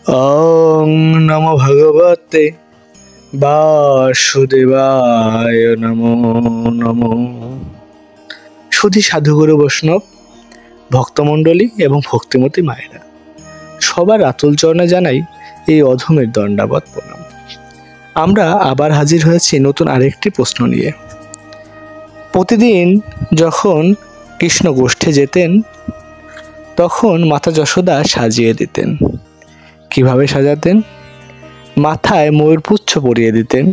ওং নমো ভগবতে বাসুদেবায় নমো নমো। সুধী সাধুগুরু বৈষ্ণব ভক্তমণ্ডলী এবং ভক্তিমতী মায়েরা, সবার আতুল চরণে জানাই এই অধমের দণ্ডাবত প্রণাম। আমরা আবার হাজির হয়েছি নতুন আরেকটি প্রশ্ন নিয়ে। প্রতিদিন যখন কৃষ্ণ গোষ্ঠে যেতেন তখন মাতা যশোদা সাজিয়ে দিতেন। কিভাবে সাজাতেন? মাথায় ময়ূরপুচ্ছ পরিয়ে দিতেন,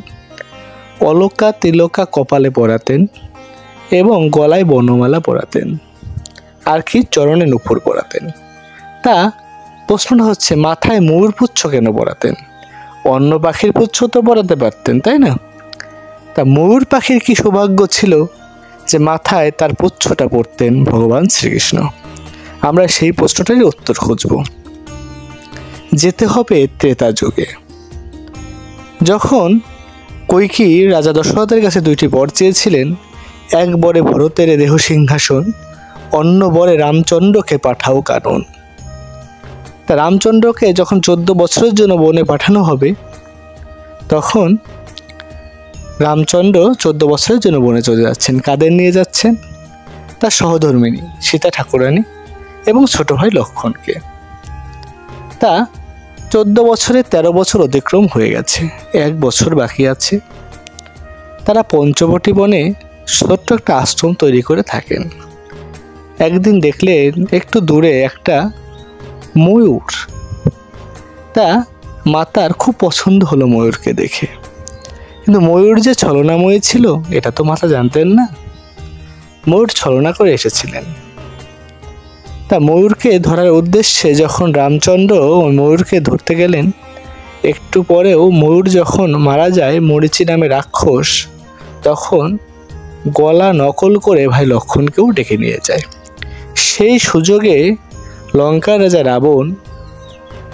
অলকা তিলকা কপালে পরাতেন এবং গলায় বর্ণমালা পরাতেন, আর কি চরণে নূপুর পরাতেন। তা প্রশ্নটা হচ্ছে, মাথায় ময়ূরপুচ্ছ কেন পরাতেন? অন্য পাখির পুচ্ছ তো পরাতে পারতেন, তাই না? তা ময়ূর পাখির কি সৌভাগ্য ছিল যে মাথায় তার পুচ্ছটা পরতেন ভগবান শ্রীকৃষ্ণ? আমরা সেই প্রশ্নটারই উত্তর খুঁজব। যেতে হবে ত্রেতা যুগে। যখন কৈকেয়ী রাজা দশরথের কাছে দুইটি বর চেয়েছিলেন, এক বরে ভরতের দেহ সিংহাসন, অন্য বরে রামচন্দ্রকে পাঠাও কানন। তা রামচন্দ্রকে যখন 14 বছরের জন্য বনে পাঠানো হবে, তখন রামচন্দ্র 14 বছরের জন্য বনে চলে যাচ্ছেন। কাদের নিয়ে যাচ্ছেন? তার সহধর্মিণী সীতা ঠাকুরানী এবং ছোট ভাই লক্ষ্মণকে। তা 14 বছরে 13 বছর অতিক্রম হয়ে গেছে, 1 বছর বাকি আছে। তারা পঞ্চবটী বনে ছোট্ট একটা আশ্রম তৈরি করে থাকেন। একদিন দেখলেন একটু দূরে একটা ময়ূর। তা মাতার খুব পছন্দ হলো ময়ূরকে দেখে, কিন্তু ময়ূর যে ছলনাময়ী ছিল এটা তো মাতা জানতেন না। ময়ূর ছলনা করে এসেছিলেন। তা ময়ূরকে ধরার উদ্দেশ্যে যখন রামচন্দ্র ওই ময়ূরকে ধরতে গেলেন, একটু পরেও ময়ূর যখন মারা যায়, মরীচি নামে রাক্ষস তখন গলা নকল করে ভাই লক্ষ্মণকেও ডেকে নিয়ে যায়। সেই সুযোগে লঙ্কার রাজা রাবণ,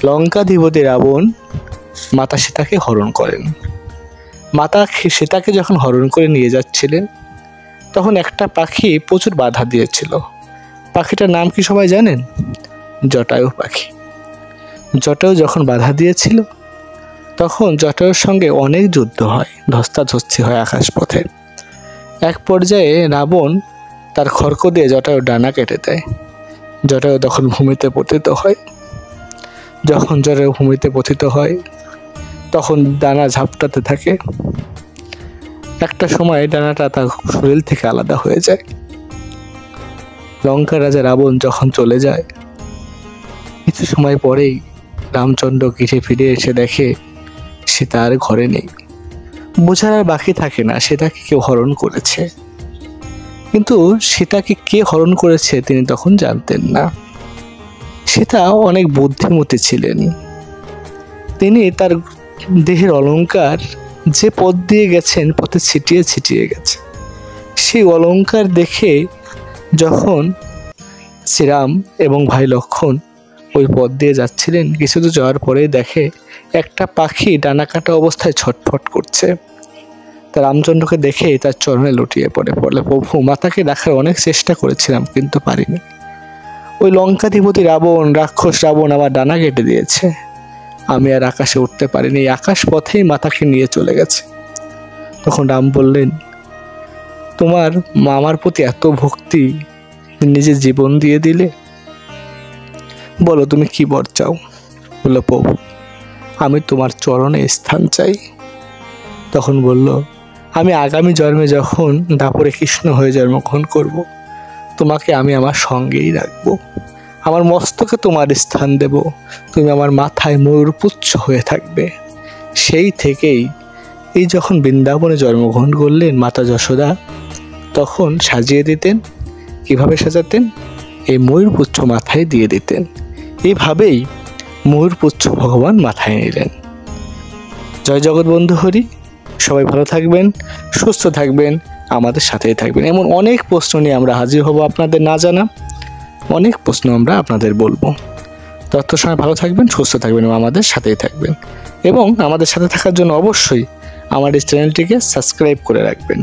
লঙ্কাধিপতি রাবণ মাতা সীতাকে হরণ করেন। মাতা সীতাকে যখন হরণ করে নিয়ে যাচ্ছিলেন, তখন একটা পাখি প্রচুর বাধা দিয়েছিল। পাখিটার নাম কি সবাই জানেন? জটায়ু পাখি। জটায়ু যখন বাধা দিয়েছিল, তখন জটায়ুর সঙ্গে অনেক যুদ্ধ হয়, ধস্তাধস্তি হয় আকাশপথে। এক পর্যায়ে রাবণ তার খড়গ দিয়ে জটায়ুর ডানা কেটে দেয়। জটায়ু তখন ভূমিতে পতিত হয়। যখন জটায়ু ভূমিতে পতিত হয়, তখন ডানা ঝাপটাতে থাকে। একটা সময় ডানাটা তার শরীর থেকে আলাদা হয়ে যায়। লঙ্কার রাজা রাবণ যখন চলে যায়, কিছু সময় পরেই রামচন্দ্র ঘিরে ফিরে এসে দেখে সীতা আর ঘরে নেই। বোঝার আর বাকি থাকে না সীতাকে কেউ হরণ করেছে, কিন্তু সীতাকে কে হরণ করেছে তিনি তখন জানতেন না। সীতা অনেক বুদ্ধিমতী ছিলেন। তিনি তার দেহের অলংকার যে পথ দিয়ে গেছেন, পথে ছিটিয়ে ছিটিয়ে গেছে। সেই অলংকার দেখে যখন শ্রীরাম এবং ভাই লক্ষ্মণ ওই পথ দিয়ে যাচ্ছিলেন, কিছু দূর যাওয়ার পরেই দেখে একটা পাখি ডানা কাটা অবস্থায় ছটফট করছে। তা রামচন্দ্রকে দেখে তার চরণে লুটিয়ে পড়ে, প্রভু, মাতাকে রাখার অনেক চেষ্টা করেছিলাম কিন্তু পারিনি। ওই লঙ্কাধিপতি রাবণ, রাক্ষস রাবণ আমার ডানা কেটে দিয়েছে। আমি আর আকাশে উঠতে পারিনি, আকাশ পথেই মাতাকে নিয়ে চলে গেছে। তখন রাম বললেন, তোমার আমার প্রতি এত ভক্তি, নিজের জীবন দিয়ে দিলে, বলো তুমি কি বর চাও? বলল, প্রভু, আমি তোমার চরণে স্থান চাই। তখন বলল, আমি আগামী জন্মে যখন দাপরে কৃষ্ণ হয়ে জন্মগ্রহণ করব, তোমাকে আমি আমার সঙ্গেই রাখবো, আমার মস্তকে তোমার স্থান দেব, তুমি আমার মাথায় ময়ূরপুচ্ছ হয়ে থাকবে। সেই থেকেই এই যখন বৃন্দাবনে জন্মগ্রহণ করলেন মাতা যশোদা, তখন সাজিয়ে দিতেন। কিভাবে সাজাতেন? এই ময়ূরপুচ্ছ মাথায় দিয়ে দিতেন। এইভাবেই ময়ূরপুচ্ছ ভগবান মাথায় নিলেন। জয় জগৎবন্ধু হরি। সবাই ভালো থাকবেন, সুস্থ থাকবেন, আমাদের সাথেই থাকবেন। এমন অনেক প্রশ্ন নিয়ে আমরা হাজির হব। আপনাদের না জানা অনেক প্রশ্ন আমরা আপনাদের বলবো। তত সময় ভালো থাকবেন, সুস্থ থাকবেন এবং আমাদের সাথেই থাকবেন। এবং আমাদের সাথে থাকার জন্য অবশ্যই আমার এই চ্যানেলটিকে সাবস্ক্রাইব করে রাখবেন।